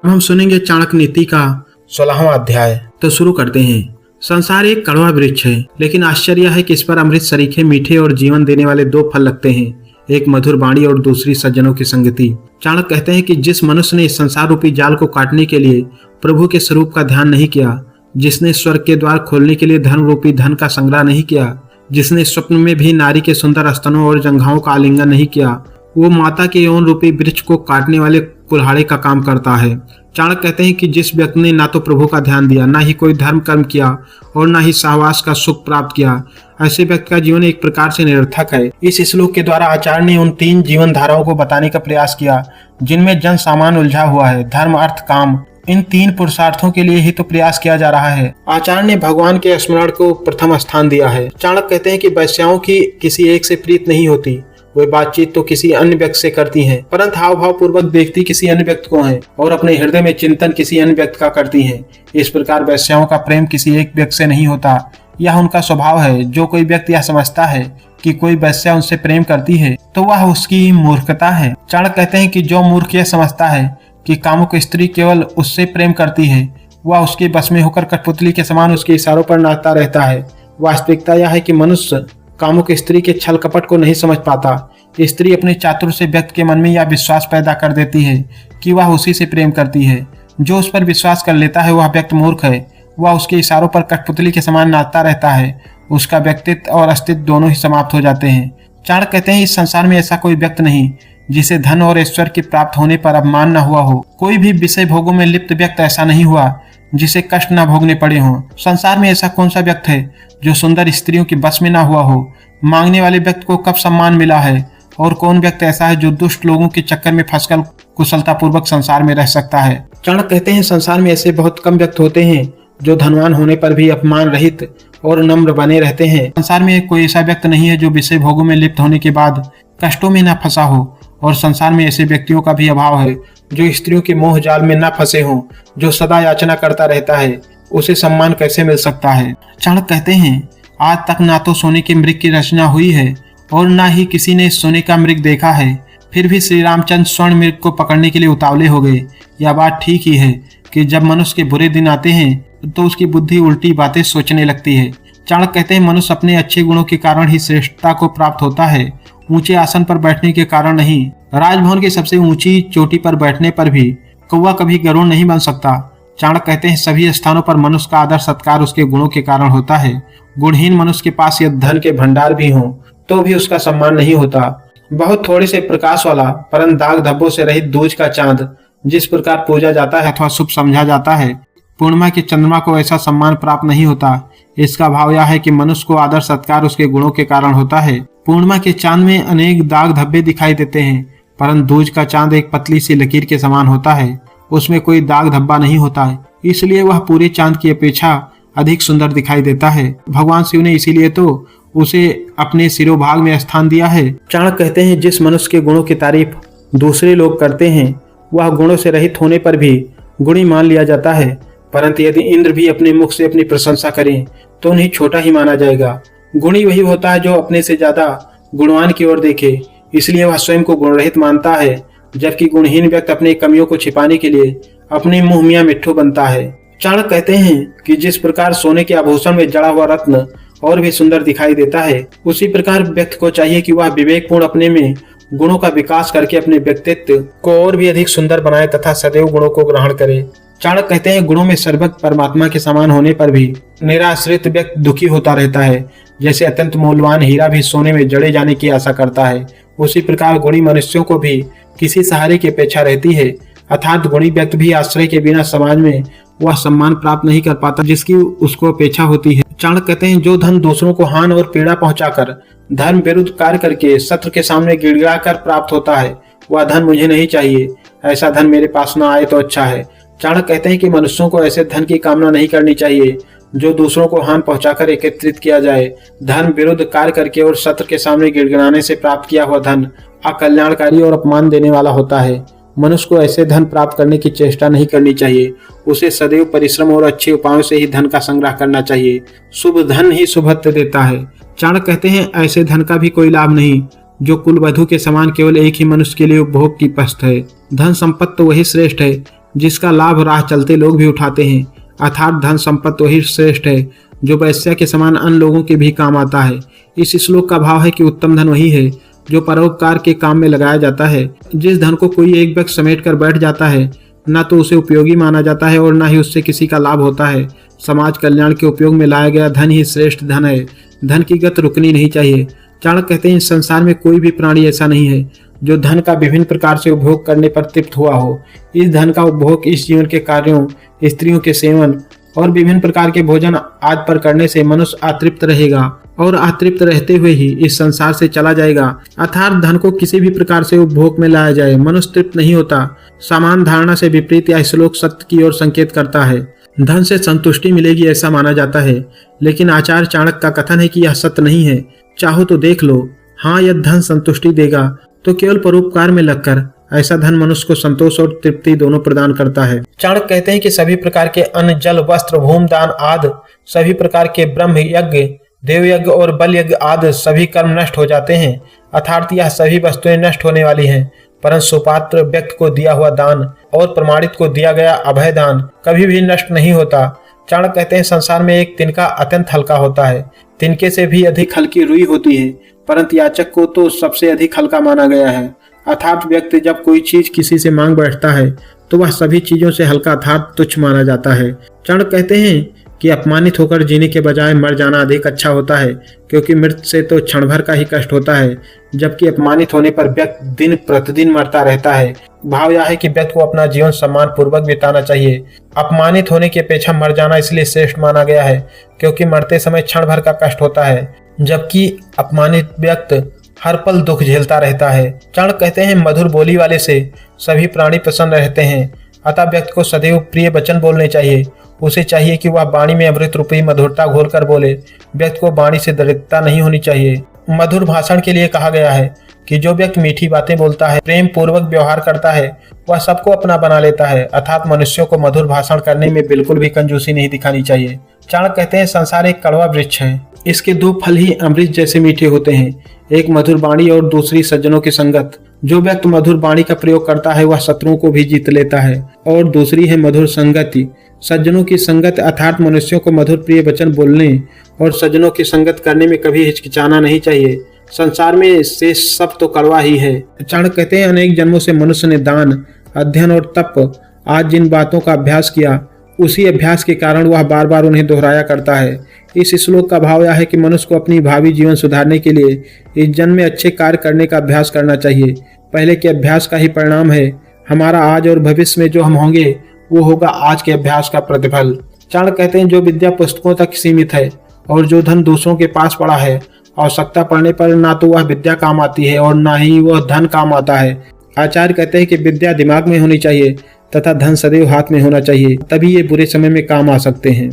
अब हम सुनेंगे चाणक्य नीति का 16वां अध्याय। तो शुरू करते हैं। संसार एक कड़वा वृक्ष है, लेकिन आश्चर्य है कि इस पर अमृत सरीखे मीठे और जीवन देने वाले दो फल लगते हैं, एक मधुर वाणी और दूसरी सज्जनों की संगति। चाणक्य कहते हैं कि जिस मनुष्य ने इस संसार रूपी जाल को काटने के लिए प्रभु के स्वरूप का ध्यान नहीं किया, जिसने स्वर्ग के द्वार खोलने के लिए धन रूपी धन का संग्रह नहीं किया, जिसने स्वप्न में भी नारी के सुंदर स्तनों और जंघाओं का आलिंगन नहीं किया, वो माता के यौन रूपी वृक्ष को काटने वाले कुल्हाड़े का काम करता है। चाणक्य कहते हैं कि जिस व्यक्ति ने ना तो प्रभु का ध्यान दिया, ना ही कोई धर्म कर्म किया और ना ही सहवास का सुख प्राप्त किया, ऐसे व्यक्ति का जीवन एक प्रकार से निरर्थक है। इस श्लोक के द्वारा आचार्य ने उन तीन जीवन धाराओं को बताने का प्रयास किया जिनमें जन सामान्य उलझा हुआ है। धर्म, अर्थ, काम, इन तीन पुरुषार्थों के लिए ही तो प्रयास किया जा रहा है। आचार्य ने भगवान के स्मरण को प्रथम स्थान दिया है। चाणक्य कहते हैं कि वैश्याओं की किसी एक से प्रीत नहीं होती, वे बातचीत तो किसी अन्य व्यक्ति से करती हैं, परंतु हाव भाव पूर्वक देखती किसी अन्य व्यक्ति को है और अपने हृदय में चिंतन किसी अन्य व्यक्ति का करती हैं। इस प्रकार वैश्याओं का प्रेम किसी एक व्यक्ति से नहीं होता, यह उनका स्वभाव है। जो कोई व्यक्ति यह समझता है कि कोई वैश्या उनसे प्रेम करती है, तो वह उसकी मूर्खता है। चाणक्य कहते हैं कि जो मूर्ख यह समझता है कि कामुक स्त्री केवल उससे प्रेम करती है, वह उसके बस में होकर कठपुतली के समान उसके इशारों पर नाचता रहता है। वास्तविकता यह है कि मनुष्य कामुक स्त्री के छल कपट को नहीं समझ पाता। स्त्री अपने चातुर्य से व्यक्ति के मन में यह विश्वास पैदा कर देती है कि वह उसी से प्रेम करती है। जो उस पर विश्वास कर लेता है वह व्यक्ति मूर्ख है। वह उसके इशारों पर कठपुतली के समान नाचता रहता है। उसका व्यक्तित्व और अस्तित्व दोनों ही समाप्त हो जाते हैं। चाणक्य कहते हैं इस संसार में ऐसा कोई व्यक्ति नहीं जिसे धन और ऐश्वर्य के प्राप्त होने पर अपमान न हुआ हो। कोई भी विषय भोगों में लिप्त व्यक्ति ऐसा नहीं हुआ जिसे कष्ट न भोगने पड़े हों। संसार में ऐसा कौन सा व्यक्ति है जो सुंदर स्त्रियों के बस में न हुआ हो। मांगने वाले व्यक्ति को कब सम्मान मिला है और कौन व्यक्ति ऐसा है जो दुष्ट लोगों के चक्कर में फंसकर कुशलतापूर्वक संसार में रह सकता है। चाणक्य कहते हैं संसार में ऐसे बहुत कम व्यक्ति होते हैं जो धनवान होने पर भी अपमान रहित और नम्र बने रहते हैं। संसार में कोई ऐसा व्यक्ति नहीं है जो विषय भोगों में लिप्त होने के बाद कष्टों में न फंसा हो, और संसार में ऐसे व्यक्तियों का भी अभाव है जो स्त्रियों के मोह जाल में न फंसे हों। जो सदा याचना करता रहता है, उसे सम्मान कैसे मिल सकता है। चाणक्य कहते हैं आज तक ना तो सोने के मृग की रचना हुई है और ना ही किसी ने सोने का मृग देखा है, फिर भी श्री रामचंद्र स्वर्ण मृग को पकड़ने के लिए उतावले हो गए। यह बात ठीक ही है कि जब मनुष्य के बुरे दिन आते हैं तो उसकी बुद्धि उल्टी बातें सोचने लगती है। चाणक्य कहते हैं मनुष्य अपने अच्छे गुणों के कारण ही श्रेष्ठता को प्राप्त होता है, ऊंचे आसन पर बैठने के कारण नहीं। राजभवन की सबसे ऊंची चोटी पर बैठने पर भी कौवा कभी गरुड़ नहीं बन सकता। चाणक्य कहते हैं सभी स्थानों पर मनुष्य का आदर सत्कार उसके गुणों के कारण होता है। गुणहीन मनुष्य के पास यदि धन के भंडार भी हों तो भी उसका सम्मान नहीं होता। बहुत थोड़े से प्रकाश वाला परंतु दाग धब्बों से रहित दूज का चांद जिस प्रकार पूजा जाता है अथवा शुभ समझा जाता है, पूर्णिमा के चंद्रमा को ऐसा सम्मान प्राप्त नहीं होता। इसका भाव यह है कि मनुष्य को आदर सत्कार उसके गुणों के कारण होता है। पूर्णिमा के चांद में अनेक दाग धब्बे दिखाई देते हैं, परंतु दूज का चांद एक पतली सी लकीर के समान होता है, उसमें कोई दाग धब्बा नहीं होता है, इसलिए वह पूरे चांद की अपेक्षा अधिक सुंदर दिखाई देता है। भगवान शिव ने इसीलिए तो उसे अपने शिरोभाग में स्थान दिया है। चाणक्य कहते हैं जिस मनुष्य के गुणों की तारीफ दूसरे लोग करते हैं वह गुणों से रहित होने पर भी गुणी मान लिया जाता है, परंतु यदि इंद्र भी अपने मुख से अपनी प्रशंसा करें तो उन्हें छोटा ही माना जाएगा। गुणी वही होता है जो अपने से ज्यादा गुणवान की ओर देखे, इसलिए वह स्वयं को गुणरहित मानता है, जबकि गुणहीन व्यक्ति अपनी कमियों को छिपाने के लिए अपने मुंह मियां मिट्ठू बनता है। चाणक्य कहते हैं कि जिस प्रकार सोने के आभूषण में जड़ा हुआ रत्न और भी सुंदर दिखाई देता है, उसी प्रकार व्यक्ति को चाहिए कि वह विवेकपूर्ण अपने में गुणों का विकास करके अपने व्यक्तित्व को और भी अधिक सुंदर बनाए तथा सदैव गुणों को ग्रहण करे। चाणक्य कहते हैं गुणों में सर्वत्र परमात्मा के समान होने पर भी निराश्रित व्यक्ति दुखी होता रहता है। जैसे अत्यंत मूल्यवान हीरा भी सोने में जड़े जाने की आशा करता है, उसी प्रकार गुणी मनुष्यों को भी किसी सहारे की अपेक्षा रहती है, अर्थात गुणी व्यक्ति भी आश्रय के बिना समाज में वह सम्मान प्राप्त नहीं कर पाता जिसकी उसको अपेक्षा होती है। चाणक्य कहते हैं जो धन दूसरों को हानि और पीड़ा पहुंचाकर धर्म विरुद्ध कार्य करके शत्रु के सामने गिड़गिड़ा कर प्राप्त होता है, वह धन मुझे नहीं चाहिए, ऐसा धन मेरे पास न आए तो अच्छा है। चाणक्य कहते हैं कि मनुष्यों को ऐसे धन की कामना नहीं करनी चाहिए जो दूसरों को हानि पहुंचाकर एकत्रित किया जाए। धर्म विरुद्ध कार्य करके और शत्रु के सामने गिड़गिड़ाने से प्राप्त किया हुआ धन अकल्याणकारी और अपमान देने वाला होता है। मनुष्य को ऐसे धन प्राप्त करने की चेष्टा नहीं करनी चाहिए, उसे सदैव परिश्रम और अच्छे उपायों से ही धन का संग्रह करना चाहिए। शुभ धन ही शुभत्व देता है। चाणक्य कहते हैं ऐसे धन का भी कोई लाभ नहीं जो कुलवधु के समान केवल एक ही मनुष्य के लिए उपभोग की पस्त है। धन संपत्ति तो वही श्रेष्ठ है जिसका लाभ राह चलते लोग भी उठाते हैं। अर्थात धन संपत्ति वही श्रेष्ठ है जो वैश्या के समान अन्य लोगों के भी काम आता है। इस श्लोक का भाव है कि उत्तम धन वही है जो परोपकार के काम में लगाया जाता है। जिस धन को कोई एक व्यक्ति समेट कर बैठ जाता है, न तो उसे उपयोगी माना जाता है और न ही उससे किसी का लाभ होता है। समाज कल्याण के उपयोग में लाया गया धन ही श्रेष्ठ धन है। धन की गति रुकनी नहीं चाहिए। चाणक्य कहते हैं, इस संसार में कोई भी प्राणी ऐसा नहीं है जो धन का विभिन्न प्रकार से उपभोग करने पर तृप्त हुआ हो। इस धन का उपभोग इस जीवन के कार्यों, स्त्रियों के सेवन और विभिन्न प्रकार के भोजन आदि पर करने से मनुष्य अतृप्त रहेगा और अतृप्त रहते हुए ही इस संसार से चला जाएगा। अर्थात धन को किसी भी प्रकार से उपभोग में लाया जाए, मनुष्य तृप्त नहीं होता। सामान्य धारणा से विपरीत यह श्लोक सत्य की ओर संकेत करता है। धन से संतुष्टि मिलेगी ऐसा माना जाता है, लेकिन आचार्य चाणक्य का कथन है कि यह सत्य नहीं है। चाहो तो देख लो, हाँ यह धन संतुष्टि देगा तो केवल परोपकार में लगकर ऐसा धन मनुष्य को संतोष और तृप्ति दोनों प्रदान करता है। चाणक्य कहते हैं कि सभी प्रकार के अन्न, जल, वस्त्र, भूमि दान आदि सभी प्रकार के ब्रह्म यज्ञ, देव यज्ञ और बल यज्ञ आदि सभी कर्म नष्ट हो जाते हैं। अर्थात यह सभी वस्तुएं नष्ट होने वाली हैं, परंतु सुपात्र व्यक्ति को दिया हुआ दान और प्रमाणित को दिया गया अभय दान कभी भी नष्ट नहीं होता। चाणक्य कहते हैं, संसार में एक तिनका अत्यंत हल्का होता है, तिनके से भी अधिक हल्की रुई होती है, परंतु याचक को तो सबसे अधिक हल्का माना गया है। अर्थात व्यक्ति जब कोई चीज किसी से मांग बैठता है तो वह सभी चीजों से हल्का अर्थात तुच्छ माना जाता है। चाणक्य कहते हैं कि अपमानित होकर जीने के बजाय मर जाना अधिक अच्छा होता है, क्योंकि मृत्यु से तो क्षण भर का ही कष्ट होता है, जबकि अपमानित होने पर व्यक्ति दिन प्रतिदिन मरता रहता है। भाव यह है कि व्यक्ति को अपना जीवन सम्मान पूर्वक बिताना चाहिए। अपमानित होने की अपेक्षा मर जाना इसलिए श्रेष्ठ माना गया है क्योंकि मरते समय क्षण भर का कष्ट होता है, जबकि अपमानित व्यक्ति हर पल दुख झेलता रहता है। चाणक्य कहते हैं, मधुर बोली वाले से सभी प्राणी प्रसन्न रहते हैं, अतः व्यक्ति को सदैव प्रिय वचन बोलने चाहिए। उसे चाहिए कि वह वाणी में अमृत रूपी मधुरता घोलकर बोले। व्यक्ति को वाणी से दरिद्रता नहीं होनी चाहिए। मधुर भाषण के लिए कहा गया है कि जो व्यक्ति मीठी बातें बोलता है, प्रेम पूर्वक व्यवहार करता है, वह सबको अपना बना लेता है। अर्थात मनुष्यों को मधुर भाषण करने में बिल्कुल भी कंजूसी नहीं दिखानी चाहिए। चाणक्य कहते हैं, संसार एक कड़वा वृक्ष है, इसके दो फल ही अमृत जैसे मीठे होते हैं, एक मधुर वाणी और दूसरी सज्जनों की संगत। जो व्यक्ति मधुर वाणी का प्रयोग करता है वह शत्रुओं को भी जीत लेता है। और दूसरी है मधुर संगति, सज्जनों की संगत, अर्थात मनुष्यों को मधुर प्रिय वचन बोलने और सज्जनों की संगत करने में कभी हिचकिचाना नहीं चाहिए। संसार में से सब तो कड़वा ही है। चाणक्य कहते हैं, अनेक जन्मों से मनुष्य ने दान, अध्ययन और तप आज जिन बातों का अभ्यास किया, उसी अभ्यास के कारण वह बार बार उन्हें दोहराया करता है। इस श्लोक का भाव यह है कि मनुष्य को अपनी भावी जीवन सुधारने के लिए इस जन्म में अच्छे कार्य करने का अभ्यास करना चाहिए। पहले के अभ्यास का ही परिणाम है हमारा आज, और भविष्य में जो हम होंगे वो होगा आज के अभ्यास का प्रतिफल। चाणक्य कहते हैं, जो विद्या पुस्तकों तक सीमित है और जो धन दूसरों के पास पड़ा है, आवश्यकता पड़ने पर ना तो वह विद्या काम आती है और ना ही वह धन काम आता है। आचार्य कहते हैं कि विद्या दिमाग में होनी चाहिए तथा धन सदैव हाथ में होना चाहिए, तभी ये बुरे समय में काम आ सकते हैं।